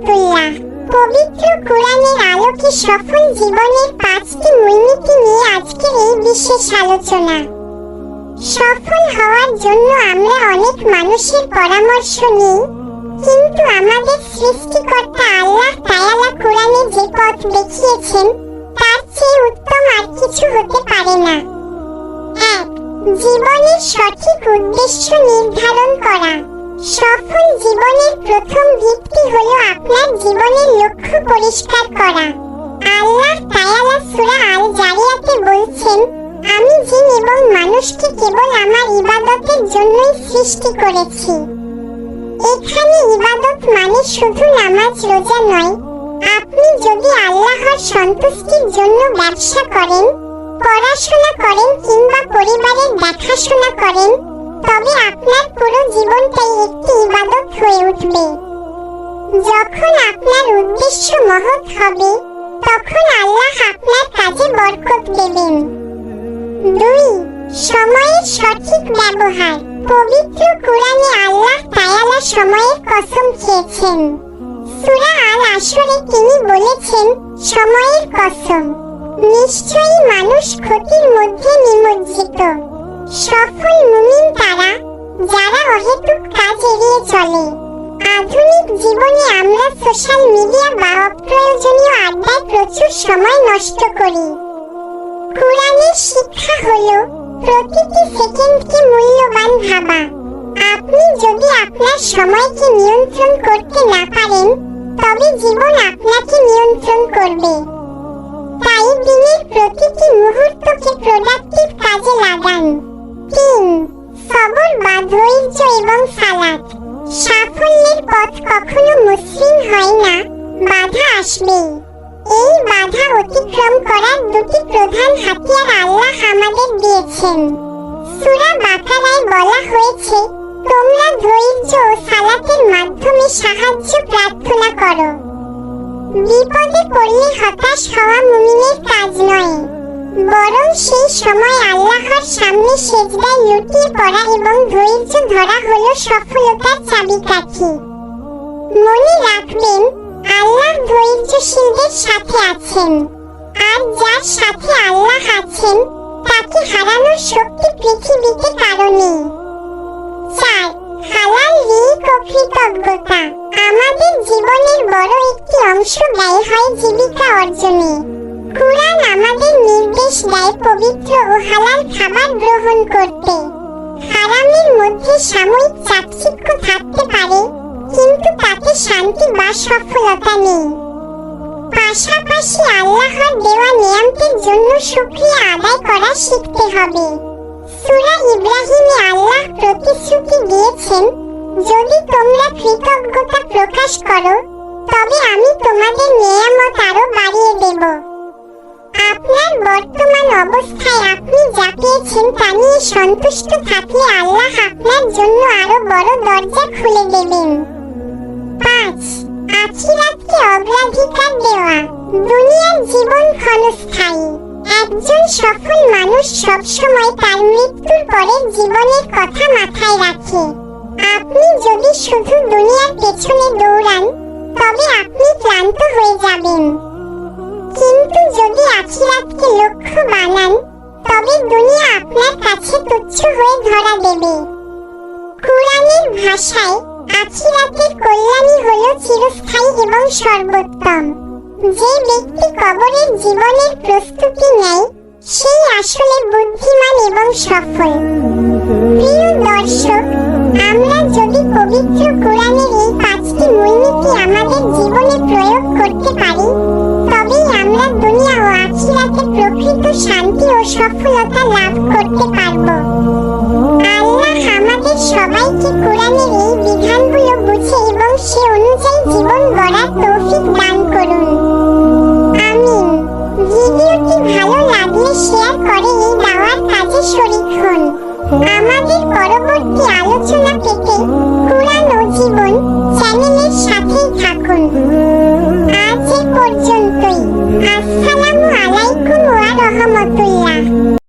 রহমতুল্লাহ। পবিত্র কোরআনের আলোকে সফল জীবনের 5টি মূলনীতি নিয়ে আজকের এই বিশেষ আলোচনা। সফল হওয়ার জন্য আমরা অনেক মানুষের পরামর্শ নিই, কিন্তু আমাদের সৃষ্টিকর্তা আল্লাহ তাআলা কোরআনে যে পথ দেখিয়েছেন তার চেয়ে উত্তম আর কিছু হতে পারে না। 1. জীবনের সঠিক উদ্দেশ্য নির্ধারণ করা। সফল জীবনের প্রথম ভিত্তি হলো আপনার জীবনের লক্ষ্য পরিষ্কার করা। আল্লাহ তাআলা সূরা আল জারিয়াতে বলছেন, আমি জিন এবং মানুষকে কেবল আমার ইবাদতের জন্যই সৃষ্টি করেছি। এখানে ইবাদত মানে শুধু নামাজ রোজা নয়। আপনি যদি আল্লাহর সন্তুষ্টির জন্য ব্যবসা করেন, পড়াশোনা করেন কিংবা পরিবারের দেখাশোনা করেন, তবে আপনার পুরো জীবনটাই একটি ইবাদত হয়ে উঠবে। যখন আপনার উদ্দেশ্য মহৎ হবে, তখন আল্লাহ আপনার কাজে বরকত দেবেন। 2. সময়ের সঠিক ব্যবহার। পবিত্র কোরআনে আল্লাহ তাআলা সময়ের কসম খেয়েছেন। সূরা আল আসরে তিনি বলেছেন, সময়ের কসম, নিশ্চয়ই মানুষ ক্ষতির মধ্যে নিমজ্জিত। সফল মুমিন তারা, যারা অহেতুক কাজ এড়িয়ে চলে। আধুনিক জীবনে আমরা সোশ্যাল মিডিয়া বা অপ্রয়োজনীয় আড্ডায় প্রচুর সময় নষ্ট করি। কোরআনের শিক্ষা হলো প্রতিটি সেকেন্ডকে মূল্যবান ভাবা। আপনি যদি আপনার সময়কে নিয়ন্ত্রণ করতে না পারেন, তবে জীবন আপনাকে নিয়ন্ত্রণ করবে। তাই দিনের প্রতিটি মুহূর্তকে প্রোডাক্টিভ কাজে লাগান। 3. সবর বা ধৈর্য এবং সালাত। সাফল্যের পথ কখনো মসৃণ হয় না, বাধা আসবেই। এই বাধা অতিক্রম করার 2টি প্রধান হাতিয়ার আল্লাহ আমাদের দিয়েছেন। সূরা বাকারায় বলা হয়েছে, তোমরা ধৈর্য ও সালাতের মাধ্যমে সাহায্য প্রার্থনা করো। বিপদে পড়লে হতাশ হওয়া মুমিনের কাজ নয়, বরং সেই সময় আল্লাহর সামনে সেজদায় লুটিয়ে পড়া এবং ধৈর্য ধরা হলো সফলতার চাবিকাঠি। মনে রাখবেন, আল্লাহ ধৈর্যশীলদের সাথে আছেন, আর যার সাথে আল্লাহ আছেন তাকে হারানোর শক্তি পৃথিবীতে কারো নেই। 4. হালাল রিজিক ও কৃতজ্ঞতা। আমাদের জীবনের বড় একটি অংশ ব্যয় হয় জীবিকা অর্জনে। কুরআন আমাদের নির্দেশ দেয় পবিত্র ও হালাল খাবার গ্রহণ করতে। হারামের মধ্যে সাময়িক চাকচিক্য থাকতে পারে, কিন্তু তাতে শান্তি বা সফলতা নেই। পাশাপাশি আল্লাহর দেওয়া নিয়ামতের জন্য শুকরিয়া আদায় করা শিখতে হবে। সূরা ইব্রাহিমে আল্লাহ প্রতিশ্রুতি দিয়েছেন, যদি তোমরা কৃতজ্ঞতা প্রকাশ করো, তবে আমি তোমাদের নিয়ামত আরো বাড়িয়ে দেব। আপনার বর্তমান অবস্থায় আপনি যা পেয়েছেন তা নিয়ে সন্তুষ্ট থাকলে আল্লাহ আপনার জন্য আরো বড় দরজা খুলে দেবেন। 5. আখিরাতকে অগ্রাধিকার দেওয়া। দুনিয়ার জীবন ক্ষণস্থায়ী। একজন সফল মানুষ সবসময় তার মৃত্যুর পরের জীবনের কথা মাথায় রাখে। আপনি যদি শুধু দুনিয়ার পেছনে দৌড়ান, তবে আপনি ক্লান্ত হয়ে যাবেন। কিন্তু যদি আখিরাতকে লক্ষ্য বানান, তবে দুনিয়া আপনার কাছে তুচ্ছ হয়ে ধরা দেবে। কুরআনের ভাষায় আখিরাতের কল্যাণই হলো চিরস্থায়ী এবং সর্বোত্তম। যে ব্যক্তি কবরের জীবনের প্রস্তুতি নেয়, সেই আসলে বুদ্ধিমান এবং সফল। প্রিয় দর্শক, আমরা যদি পবিত্র কোরআনের এই 5টি মূলনীতি আমাদের জীবনে প্রয়োগ করতে পারি, তবেই আমরা দুনিয়া ও আখিরাতে প্রকৃত শান্তি ও সফলতা লাভ করতে পারব। আল্লাহ আমাদের সবাইকে কোরআনের এই বিধানগুলো বুঝে এবং সে অনুযায়ী জীবন গড়ার তৌফিক দান করুন। আমিন। ভিডিওটি ভালো লাগলে শেয়ার করে এই দাওয়ার কাজে শরীক হন। আমাদের পরবর্তী